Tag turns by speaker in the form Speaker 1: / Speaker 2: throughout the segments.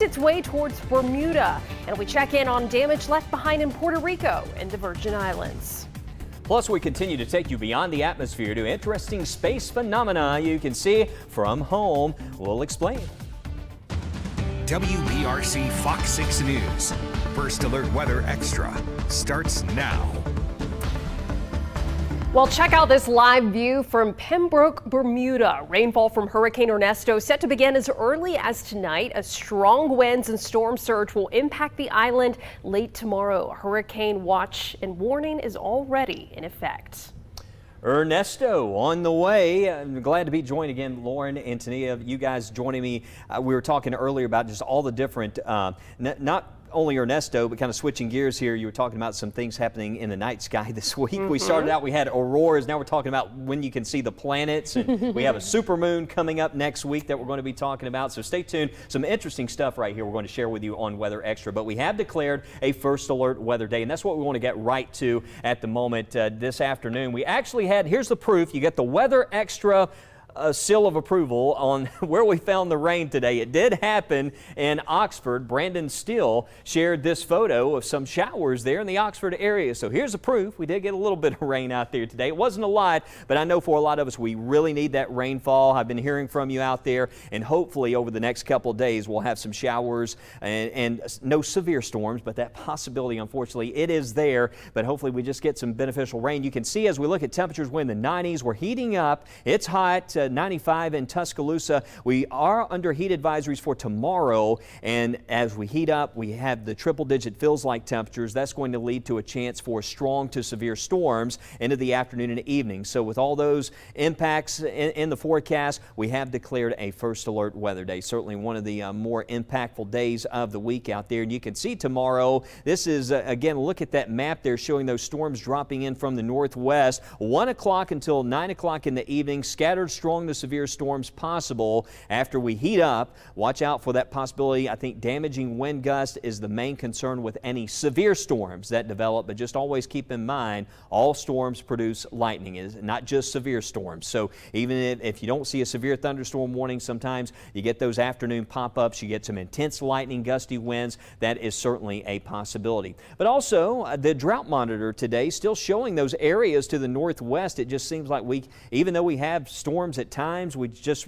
Speaker 1: Its way towards Bermuda, and we check in on damage left behind in Puerto Rico and the Virgin Islands.
Speaker 2: Plus, we continue to take you beyond the atmosphere to interesting space phenomena you can see from home. We'll explain.
Speaker 3: WBRC Fox 6 News. First Alert Weather Extra starts now.
Speaker 1: Well, check out this live view from Pembroke, Bermuda. Rainfall from Hurricane Ernesto set to begin as early as tonight. A strong winds and storm surge will impact the island late tomorrow. Hurricane watch and warning is already in effect.
Speaker 2: Ernesto on the way. I'm glad to be joined again, Lauren and Tania, you guys joining me. We were talking earlier about just all the different, not only Ernesto, but kind of switching gears here. You were talking about some things happening in the night sky this week. We started out, we had auroras. Now we're talking about when you can see the planets. And we have a supermoon coming up next week that we're going to be talking about. So stay tuned. Some interesting stuff right here we're going to share with you on Weather Extra. But we have declared a first alert weather day, and that's what we want to get right to at the moment this afternoon. We actually had, here's the proof. You get the Weather Extra seal of approval on where we found the rain today. It did happen in Oxford. Brandon Steele shared this photo of some showers there in the Oxford area. So here's the proof. We did get a little bit of rain out there today. It wasn't a lot, but I know for a lot of us, we really need that rainfall. I've been hearing from you out there, and hopefully over the next couple of days, we'll have some showers and no severe storms, but that possibility, unfortunately, it is there. But hopefully we just get some beneficial rain. You can see as we look at temperatures, we're in the 90s. We're heating up. It's hot. 95 in Tuscaloosa. We are under heat advisories for tomorrow, and as we heat up, we have the triple-digit feels-like temperatures. That's going to lead to a chance for strong to severe storms into the afternoon and evening. So with all those impacts in the forecast, we have declared a first alert weather day. Certainly one of the more impactful days of the week out there. And you can see tomorrow, this is, again, look at that map there showing those storms dropping in from the northwest. 1 o'clock until 9 o'clock in the evening, scattered strong to severe storms possible after we heat up. Watch out for that possibility. I think damaging wind gust is the main concern with any severe storms that develop, but just always keep in mind all storms produce lightning, is not just severe storms. So even if you don't see a severe thunderstorm warning, sometimes you get those afternoon pop-ups, you get some intense lightning, gusty winds. That is certainly a possibility. But also the drought monitor today still showing those areas to the northwest. It just seems like even though we have storms at times,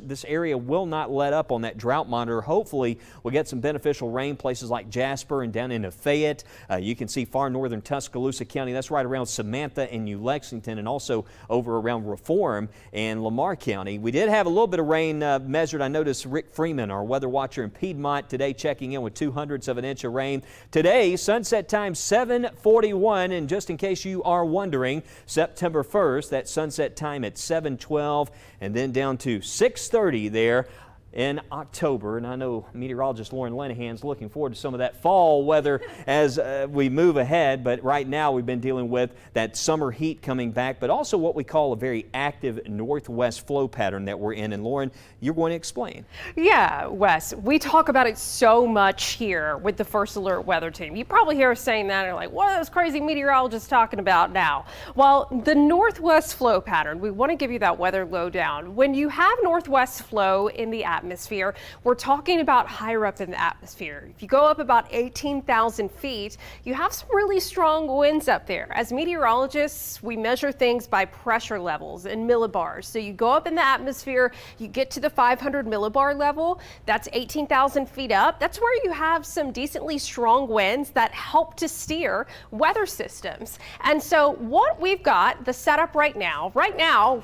Speaker 2: this area will not let up on that drought monitor. Hopefully we'll get some beneficial rain places like Jasper and down into Fayette. You can see far northern Tuscaloosa County. That's right around Samantha and New Lexington, and also over around Reform and Lamar County. We did have a little bit of rain measured. I noticed Rick Freeman, our weather watcher in Piedmont, today checking in with 2/100 of an inch of rain. Today, sunset time 7:41, and just in case you are wondering, September 1st, that sunset time at 7:12, and then down to 6:30 there in October. And I know meteorologist Lauren Linehan's looking forward to some of that fall weather as we move ahead. But right now we've been dealing with that summer heat coming back, but also what we call a very active northwest flow pattern that we're in. And Lauren, you're going to explain.
Speaker 1: Yeah, Wes, we talk about it so much here with the First Alert Weather Team. You probably hear us saying that and you're like, what are those crazy meteorologists talking about now? Well, the northwest flow pattern, we want to give you that weather lowdown. When you have northwest flow in the atmosphere, we're talking about higher up in the atmosphere. If you go up about 18,000 feet, you have some really strong winds up there. As meteorologists, we measure things by pressure levels and millibars. So you go up in the atmosphere, you get to the 500 millibar level, that's 18,000 feet up. That's where you have some decently strong winds that help to steer weather systems. And so what we've got, the setup right now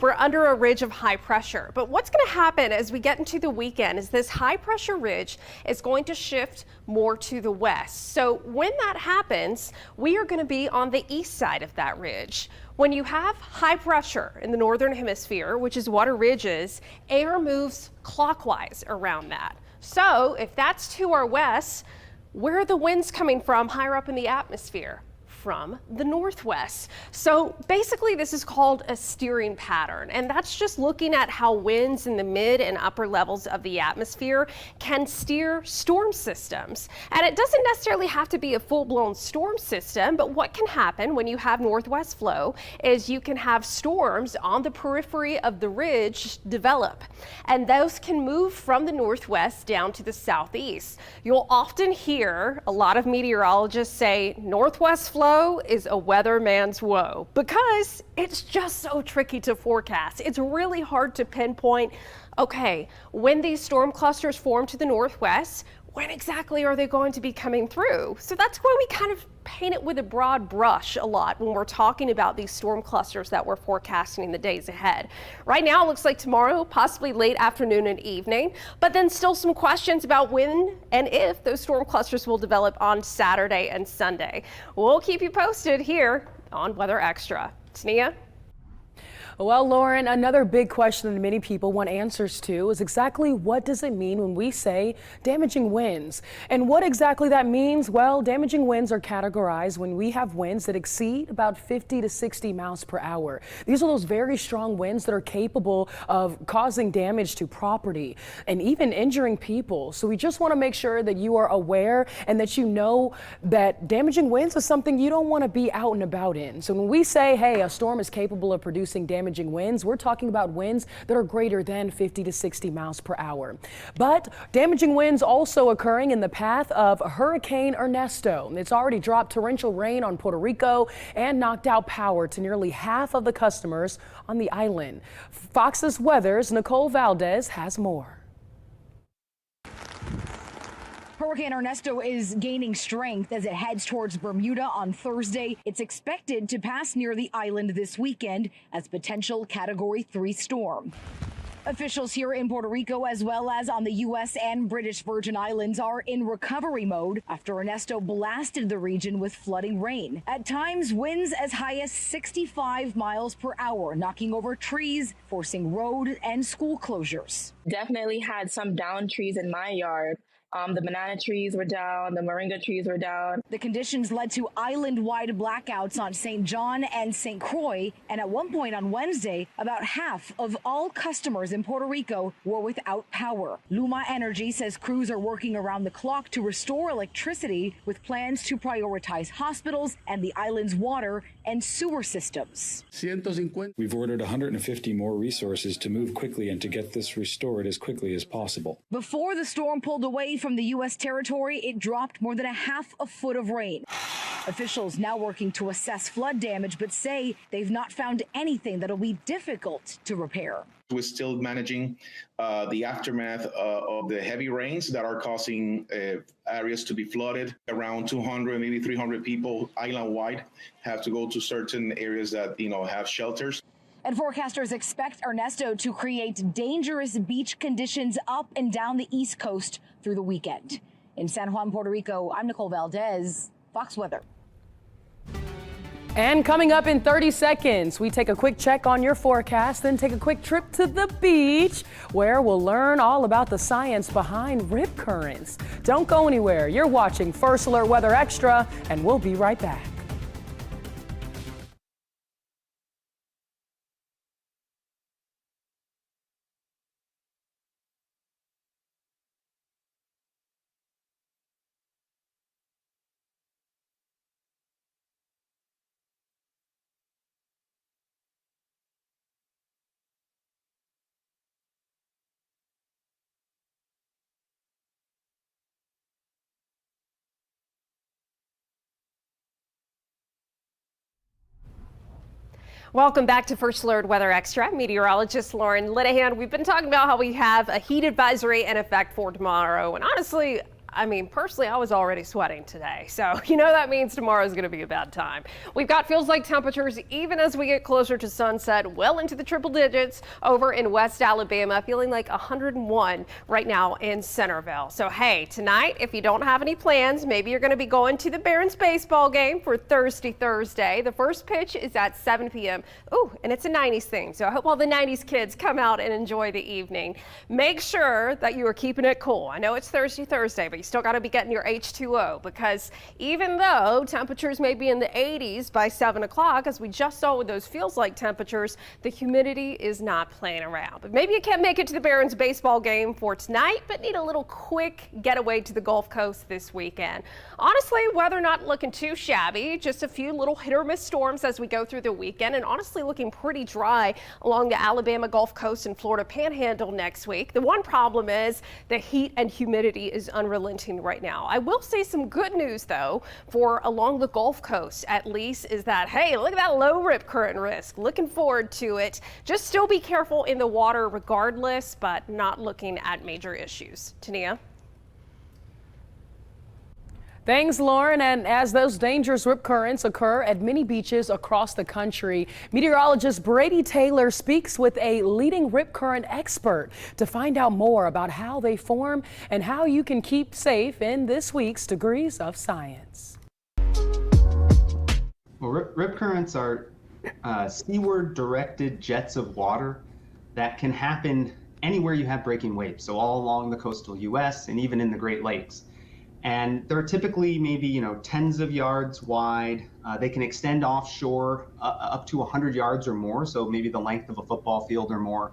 Speaker 1: we're under a ridge of high pressure. But what's going to happen as we get into the weekend is this high pressure ridge is going to shift more to the west. So when that happens, we are going to be on the east side of that ridge. When you have high pressure in the northern hemisphere, which is what a ridge is, air moves clockwise around that. So if that's to our west, where are the winds coming from higher up in the atmosphere? from the northwest. So basically this is called a steering pattern, and that's just looking at how winds in the mid and upper levels of the atmosphere can steer storm systems. And it doesn't necessarily have to be a full-blown storm system, but what can happen when you have northwest flow is you can have storms on the periphery of the ridge develop, and those can move from the northwest down to the southeast. You'll often hear a lot of meteorologists say northwest flow is a weatherman's woe because it's just so tricky to forecast. It's really hard to pinpoint, okay, when these storm clusters form to the northwest, when exactly are they going to be coming through? So that's why we kind of paint it with a broad brush a lot when we're talking about these storm clusters that we're forecasting in the days ahead. Right now it looks like tomorrow, possibly late afternoon and evening, but then still some questions about when and if those storm clusters will develop on Saturday and Sunday. We'll keep you posted here on Weather Extra. Tania?
Speaker 4: Well, Lauren, another big question that many people want answers to is exactly what does it mean when we say damaging winds? And what exactly that means? Well, damaging winds are categorized when we have winds that exceed about 50 to 60 miles per hour. These are those very strong winds that are capable of causing damage to property and even injuring people. So we just want to make sure that you are aware and that you know that damaging winds is something you don't want to be out and about in. So when we say, hey, a storm is capable of producing damaging winds, we're talking about winds that are greater than 50 to 60 miles per hour. But damaging winds also occurring in the path of Hurricane Ernesto. It's already dropped torrential rain on Puerto Rico and knocked out power to nearly half of the customers on the island. Fox's Weather's Nicole Valdez has more.
Speaker 5: Hurricane Ernesto is gaining strength as it heads towards Bermuda on Thursday. It's expected to pass near the island this weekend as potential Category 3 storm. Officials here in Puerto Rico, as well as on the U.S. and British Virgin Islands, are in recovery mode after Ernesto blasted the region with flooding rain. At times, winds as high as 65 miles per hour, knocking over trees, forcing road and school closures.
Speaker 6: Definitely had some downed trees in my yard. The banana trees were down, the moringa trees were down.
Speaker 5: The conditions led to island-wide blackouts on St. John and St. Croix, and at one point on Wednesday, about half of all customers in Puerto Rico were without power. Luma Energy says crews are working around the clock to restore electricity with plans to prioritize hospitals and the island's water and sewer systems.
Speaker 7: We've ordered 150 more resources to move quickly and to get this restored as quickly as possible.
Speaker 5: Before the storm pulled away from the U.S. territory, it dropped more than a half a foot of rain. Officials now working to assess flood damage, but say they've not found anything that'll be difficult to repair.
Speaker 8: We're still managing the aftermath of the heavy rains that are causing areas to be flooded. Around 200, maybe 300 people island-wide have to go to certain areas that, have shelters.
Speaker 5: And forecasters expect Ernesto to create dangerous beach conditions up and down the East Coast through the weekend. In San Juan, Puerto Rico, I'm Nicole Valdez, Fox Weather.
Speaker 4: And coming up in 30 seconds, we take a quick check on your forecast, then take a quick trip to the beach where we'll learn all about the science behind rip currents. Don't go anywhere. You're watching First Alert Weather Extra, and we'll be right back.
Speaker 1: Welcome back to First Alert Weather Extra. Meteorologist Lauren Linehan. We've been talking about how we have a heat advisory in effect for tomorrow. And honestly, personally, I was already sweating today. So, that means tomorrow is going to be a bad time. We've got feels like temperatures, even as we get closer to sunset, well into the triple digits over in West Alabama, feeling like 101 right now in Centerville. So, hey, tonight, if you don't have any plans, maybe you're going to be going to the Barons baseball game for Thirsty Thursday. The first pitch is at 7 p.m. Ooh, and it's a 90s thing. So I hope all the 90s kids come out and enjoy the evening. Make sure that you are keeping it cool. I know it's Thirsty Thursday, but you still got to be getting your H2O, because even though temperatures may be in the 80s by 7 o'clock, as we just saw with those feels like temperatures, the humidity is not playing around. But maybe you can't make it to the Barons baseball game for tonight, but need a little quick getaway to the Gulf Coast this weekend. Honestly, weather not looking too shabby, just a few little hit or miss storms as we go through the weekend, and honestly looking pretty dry along the Alabama Gulf Coast and Florida Panhandle next week. The one problem is the heat and humidity is unrelenting right now. I will say some good news though for along the Gulf Coast at least is that, hey, look at that low rip current risk. Looking forward to it. Just still be careful in the water regardless, but not looking at major issues. Tania?
Speaker 4: Thanks, Lauren. And as those dangerous rip currents occur at many beaches across the country, meteorologist Brady Taylor speaks with a leading rip current expert to find out more about how they form and how you can keep safe in this week's Degrees of Science.
Speaker 9: Well, rip currents are seaward directed jets of water that can happen anywhere you have breaking waves, so all along the coastal U.S. and even in the Great Lakes. And they're typically maybe, tens of yards wide. They can extend offshore up to 100 yards or more, so maybe the length of a football field or more.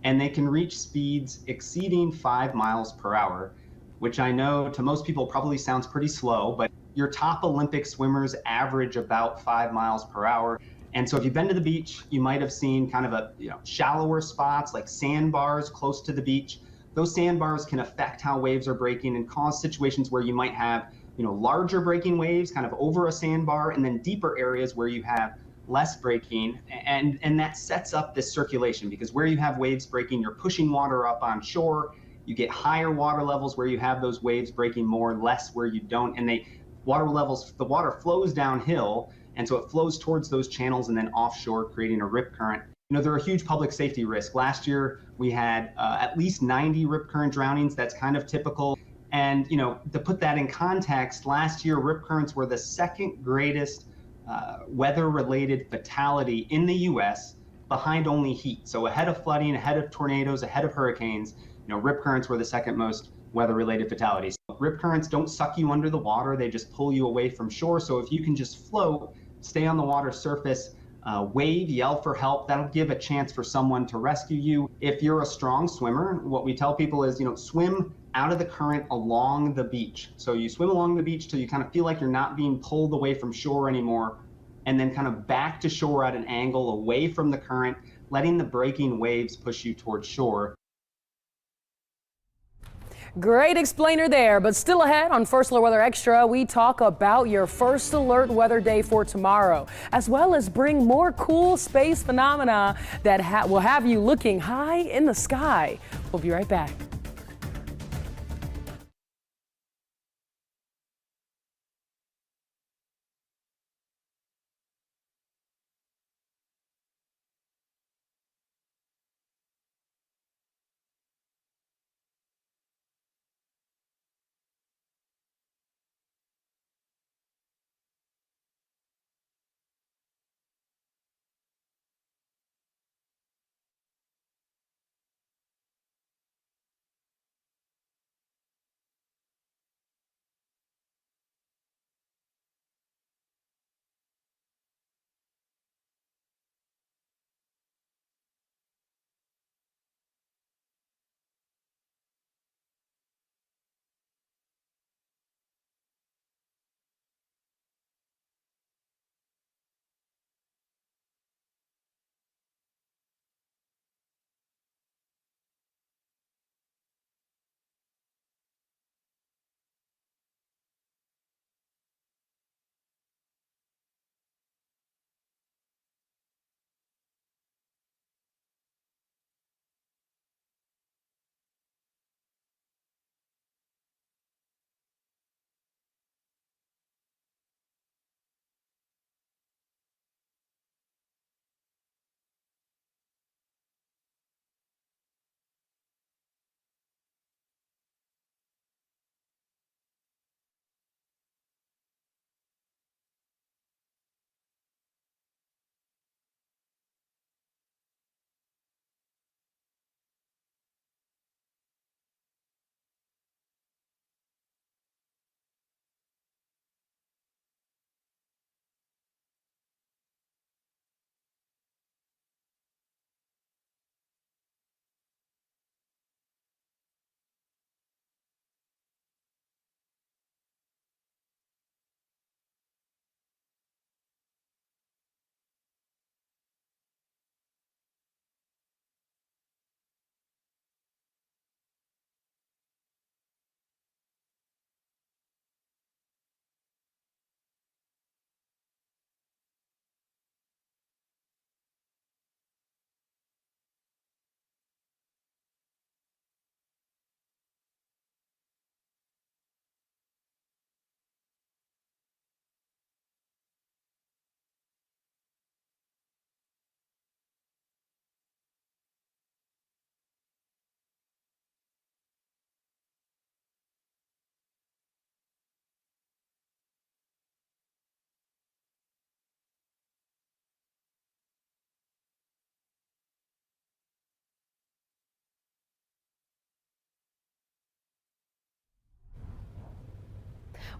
Speaker 9: And they can reach speeds exceeding 5 miles per hour, which I know to most people probably sounds pretty slow, but your top Olympic swimmers average about 5 miles per hour. And so if you've been to the beach, you might have seen kind of shallower spots like sandbars close to the beach. Those sandbars can affect how waves are breaking and cause situations where you might have, larger breaking waves kind of over a sandbar, and then deeper areas where you have less breaking. And that sets up this circulation, because where you have waves breaking, you're pushing water up on shore. You get higher water levels where you have those waves breaking more, less where you don't. And the water flows downhill, and so it flows towards those channels and then offshore, creating a rip current. They're a huge public safety risk. Last year, we had at least 90 rip current drownings. That's kind of typical. And, to put that in context, last year, rip currents were the second greatest weather-related fatality in the U.S., behind only heat. So ahead of flooding, ahead of tornadoes, ahead of hurricanes, rip currents were the second most weather-related fatalities. Rip currents don't suck you under the water. They just pull you away from shore. So if you can just float, stay on the water surface, wave, yell for help, that'll give a chance for someone to rescue you. If you're a strong swimmer, what we tell people is, swim out of the current along the beach. So you swim along the beach till you kind of feel like you're not being pulled away from shore anymore, and then kind of back to shore at an angle away from the current, letting the breaking waves push you towards shore.
Speaker 4: Great explainer there, but still ahead on First Alert Weather Extra, we talk about your First Alert weather day for tomorrow, as well as bring more cool space phenomena that will have you looking high in the sky. We'll be right back.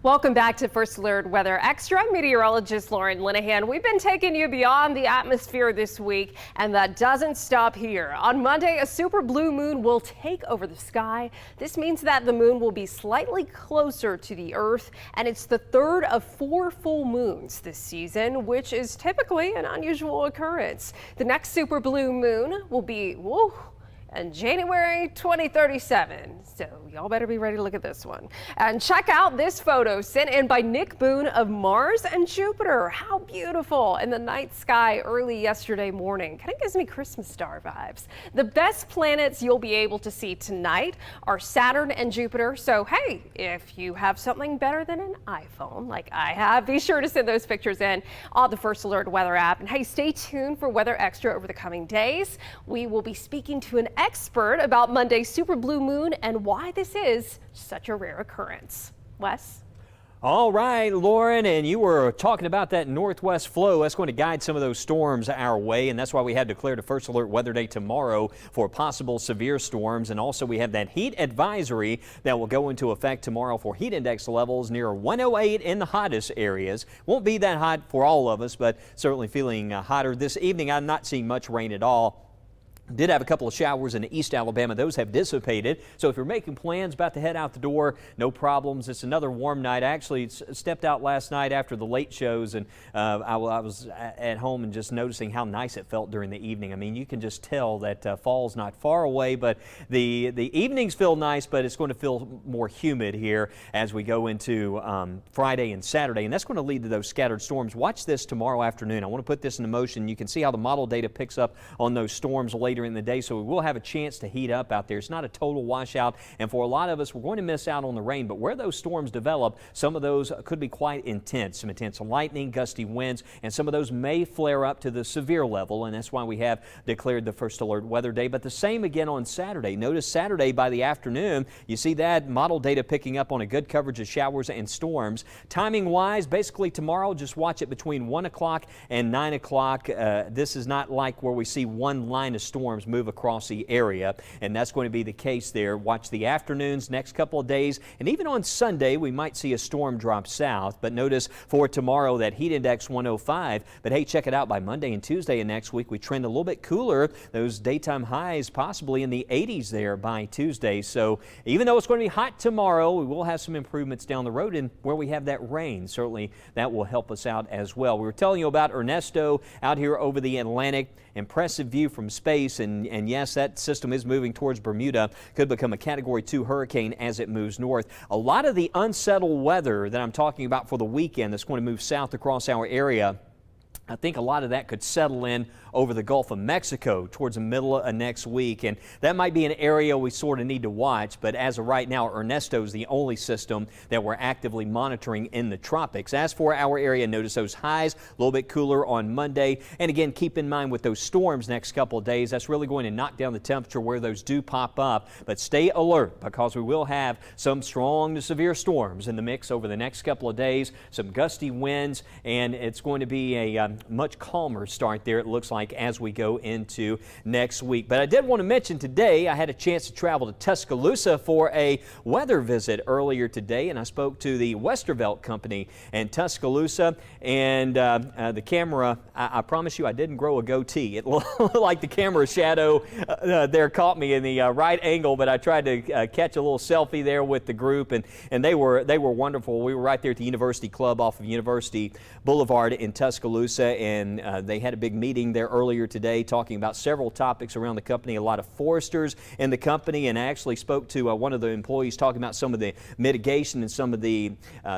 Speaker 1: Welcome back to First Alert Weather Extra. Meteorologist Lauren Linehan. We've been taking you beyond the atmosphere this week, and that doesn't stop here. On Monday, a super blue moon will take over the sky. This means that the moon will be slightly closer to the Earth, and it's the third of 4 full moons this season, which is typically an unusual occurrence. The next super blue moon will be, in January 2037. So y'all better be ready to look at this one. And check out this photo sent in by Nick Boone of Mars and Jupiter. How beautiful in the night sky early yesterday morning. Kind of gives me Christmas star vibes. The best planets you'll be able to see tonight are Saturn and Jupiter. So hey, if you have something better than an iPhone like I have, be sure to send those pictures in on the First Alert Weather app. And hey, stay tuned for Weather Extra over the coming days. We will be speaking to an expert about Monday's super blue moon and why this is such a rare occurrence. Wes?
Speaker 2: All right, Lauren, and you were talking about that northwest flow. That's going to guide some of those storms our way, and that's why we had declared a First Alert Weather Day tomorrow for possible severe storms. And also we have that heat advisory that will go into effect tomorrow for heat index levels near 108 in the hottest areas. Won't be that hot for all of us, but certainly feeling hotter. This evening, I'm not seeing much rain at all. Did have a couple of showers in East Alabama. Those have dissipated. So if you're making plans about to head out the door, no problems. It's another warm night. I actually stepped out last night after the late shows, and I was at home and just noticing how nice it felt during the evening. I mean, you can just tell that fall's not far away, but the evenings feel nice, but it's going to feel more humid here as we go into Friday and Saturday, and that's going to lead to those scattered storms. Watch this tomorrow afternoon. I want to put this into motion. You can see how the model data picks up on those storms later in the day, so we will have a chance to heat up out there. It's not a total washout, and for a lot of us, we're going to miss out on the rain, but where those storms develop, some of those could be quite intense. Some intense lightning, gusty winds, and some of those may flare up to the severe level, and that's why we have declared the First Alert Weather Day. But the same again on Saturday. Notice Saturday by the afternoon, you see that model data picking up on a good coverage of showers and storms. Timing wise, basically tomorrow, just watch it between 1 o'clock and 9 o'clock. This is not like where we see one line of storms move across the area, and that's going to be the case there. Watch the afternoons next couple of days, and even on Sunday we might see a storm drop south. But notice for tomorrow that heat index 105. But hey, check it out, by Monday and Tuesday and next week we trend a little bit cooler. Those daytime highs possibly in the 80s there by Tuesday. So even though it's going to be hot tomorrow, we will have some improvements down the road, and where we have that rain, certainly that will help us out as well. We were telling you about Ernesto out here over the Atlantic. Impressive view from space, and yes, that system is moving towards Bermuda. Could become a Category 2 hurricane as it moves north. A lot of the unsettled weather that I'm talking about for the weekend that's going to move south across our area, I think a lot of that could settle in over the Gulf of Mexico towards the middle of next week, and that might be an area we sort of need to watch. But as of right now, Ernesto is the only system that we're actively monitoring in the tropics. As for our area, notice those highs a little bit cooler on Monday, and again, keep in mind with those storms next couple of days, that's really going to knock down the temperature where those do pop up. But stay alert, because we will have some strong to severe storms in the mix over the next couple of days, some gusty winds, and it's going to be a much calmer start there, it looks like, as we go into next week. But I did want to mention today I had a chance to travel to Tuscaloosa for a weather visit earlier today, and I spoke to the Westervelt company in Tuscaloosa, and the camera, I promise you I didn't grow a goatee. It looked like the camera shadow there caught me in the right angle, but I tried to catch a little selfie there with the group, and they were wonderful. We were right there at the University Club off of University Boulevard in Tuscaloosa, and they had a big meeting there earlier today talking about several topics around the company, a lot of foresters in the company, and I actually spoke to one of the employees talking about some of the mitigation and some of the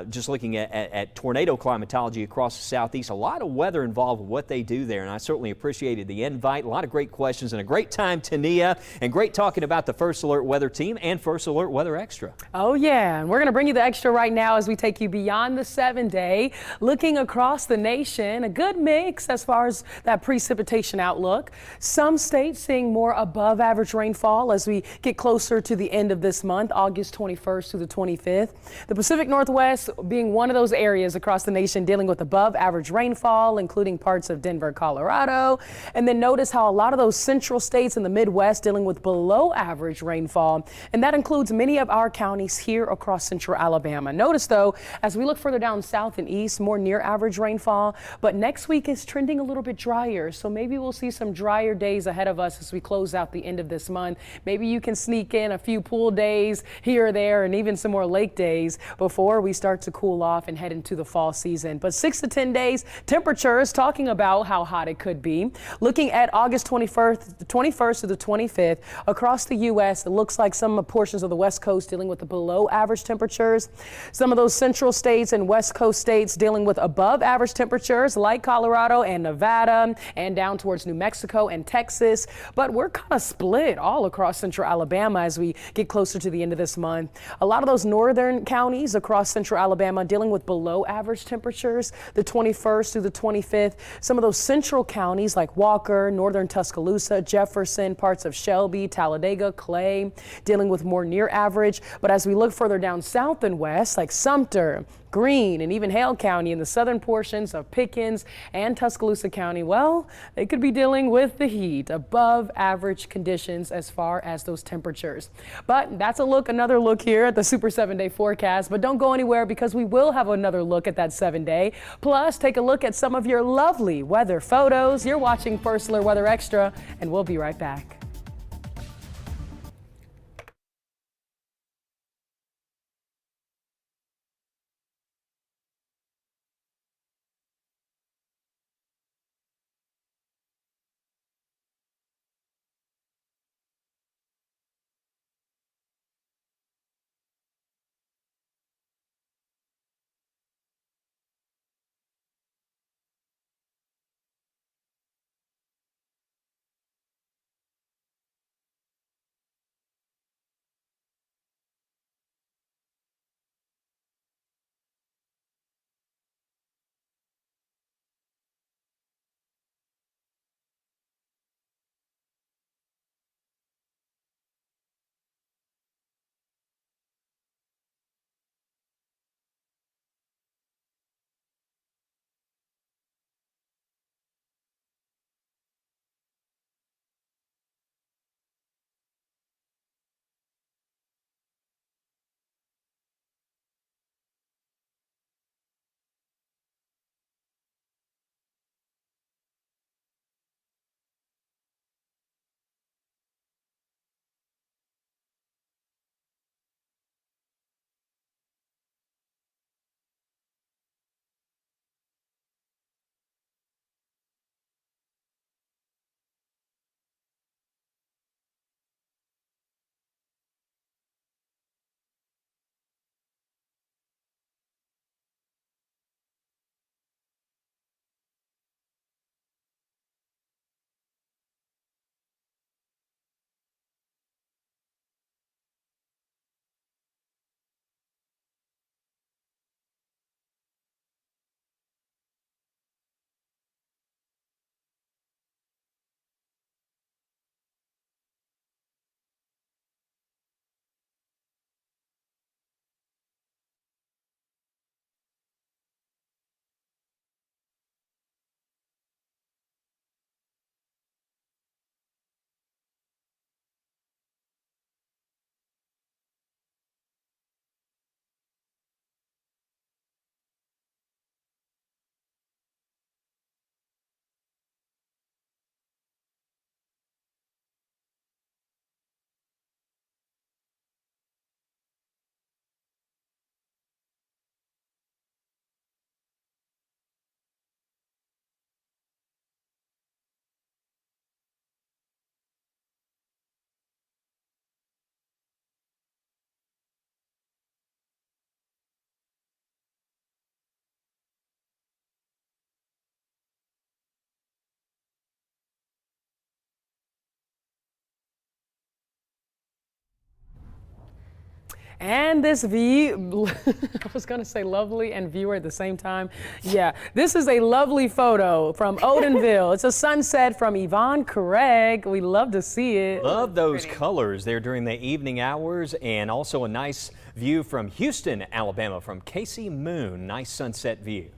Speaker 2: just looking at tornado climatology across the southeast. A lot of weather involved with what they do there, and I certainly appreciated the invite. A lot of great questions and a great time, Tania, and great talking about the First Alert Weather Team and First Alert Weather Extra.
Speaker 4: Oh yeah, and we're going to bring you the extra right now as we take you beyond the 7-day, looking across the nation. A good mix as far as that precipitation precipitation outlook. Some states seeing more above average rainfall as we get closer to the end of this month, August 21st to the 25th. The Pacific Northwest being one of those areas across the nation dealing with above average rainfall, including parts of Denver, Colorado. And then notice how a lot of those central states in the Midwest dealing with below average rainfall. And that includes many of our counties here across central Alabama. Notice though, as we look further down south and east, more near average rainfall. But next week is trending a little bit drier. So maybe we'll see some drier days ahead of us as we close out the end of this month. Maybe you can sneak in a few pool days here or there and even some more lake days before we start to cool off and head into the fall season. But 6 to 10 days, temperatures talking about how hot it could be. Looking at August 21st to the 25th across the U.S., it looks like some portions of the West Coast dealing with the below average temperatures. Some of those central states and West Coast states dealing with above average temperatures like Colorado and Nevada and down towards New Mexico and Texas. But we're kind of split all across central Alabama as we get closer to the end of this month. A lot of those northern counties across central Alabama dealing with below average temperatures the 21st through the 25th. Some of those central counties like Walker, northern Tuscaloosa, Jefferson, parts of Shelby, Talladega, Clay dealing with more near average. But as we look further down south and west like Sumter, Greene, and even Hale County in the southern portions of Pickens and Tuscaloosa County, well, they could be dealing with the heat, above average conditions as far as those temperatures. But that's another look here at the Super 7-day forecast. But don't go anywhere because we will have another look at that 7-day. Plus, take a look at some of your lovely weather photos. You're watching First Alert Weather Extra, and we'll be right back. And this view, I was going to say lovely and viewer at the same time. Yeah, this is a lovely photo from Odenville. It's a sunset from Yvonne Craig. We love to see it.
Speaker 2: Love those colors there during the evening hours, and also a nice view from Houston, Alabama, from Casey Moon. Nice sunset view.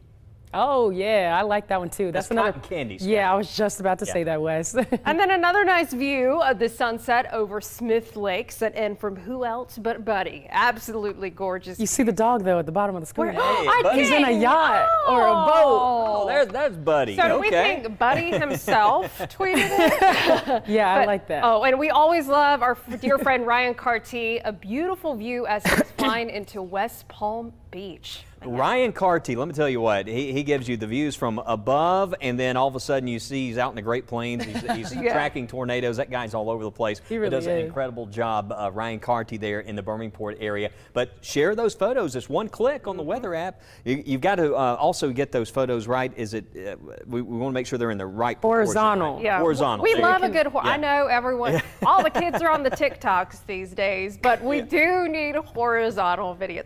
Speaker 4: Oh, yeah, I like that one too.
Speaker 2: That's
Speaker 4: another
Speaker 2: cotton candy sky.
Speaker 4: Yeah, I was just about to say that, Wes.
Speaker 1: And then another nice view of the sunset over Smith Lakes, and from who else but Buddy. Absolutely gorgeous.
Speaker 4: You see the dog though at the bottom of the screen.
Speaker 2: Buddy's
Speaker 4: in a yacht or a boat.
Speaker 2: Oh, there's Buddy.
Speaker 1: So do we think Buddy himself tweeted it?
Speaker 4: Yeah, I like that.
Speaker 1: Oh, and we always love our dear friend Ryan Carty. A beautiful view as he's flying into West Palm Beach.
Speaker 2: Ryan Carty, let me tell you what, he gives you the views from above, and then all of a sudden you see he's out in the Great Plains. He's tracking tornadoes. That guy's all over the place.
Speaker 4: He really
Speaker 2: does an incredible job, Ryan Carty there in the Birmingport area. But share those photos. It's one click on the weather app. You've got to also get those photos right. Is it? We want to make sure they're in the right
Speaker 4: horizontal.
Speaker 2: Right?
Speaker 1: Yeah,
Speaker 2: horizontal.
Speaker 1: We love a good. I know everyone. All the kids are on the TikToks these days, but we do need a horizontal video.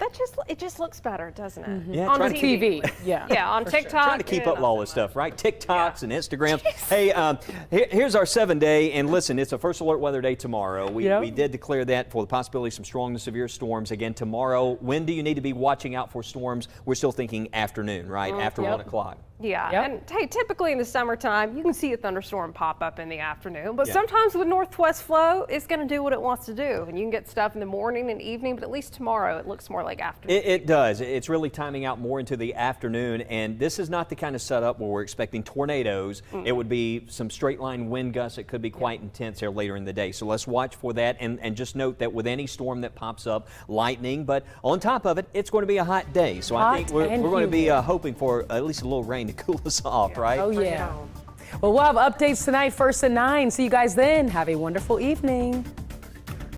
Speaker 1: It just looks better, doesn't it?
Speaker 2: Yeah,
Speaker 1: on
Speaker 4: TV. Yeah,
Speaker 1: on TikTok.
Speaker 2: Trying to keep up with all this stuff, right? TikToks and Instagrams. Hey, here's our 7-day, and listen, it's a first alert weather day tomorrow. We did declare that for the possibility of some strong to severe storms again tomorrow. When do you need to be watching out for storms? We're still thinking afternoon, right? After 1 o'clock.
Speaker 1: Yeah, and hey, typically in the summertime, you can see a thunderstorm pop up in the afternoon, but sometimes with northwest flow, it's going to do what it wants to do, and you can get stuff in the morning and evening, but at least tomorrow it looks more like afternoon.
Speaker 2: It does. It's really timing out more into the afternoon, and this is not the kind of setup where we're expecting tornadoes. It would be some straight line wind gusts. It could be quite intense there later in the day, so let's watch for that, and just note that with any storm that pops up, lightning, but on top of it, it's going to be a hot day, so I think we're going to be hoping for at least a little rain to cool us off, right?
Speaker 4: Oh, yeah. Well, we'll have updates tonight, 1st at 9. See you guys then. Have a wonderful evening.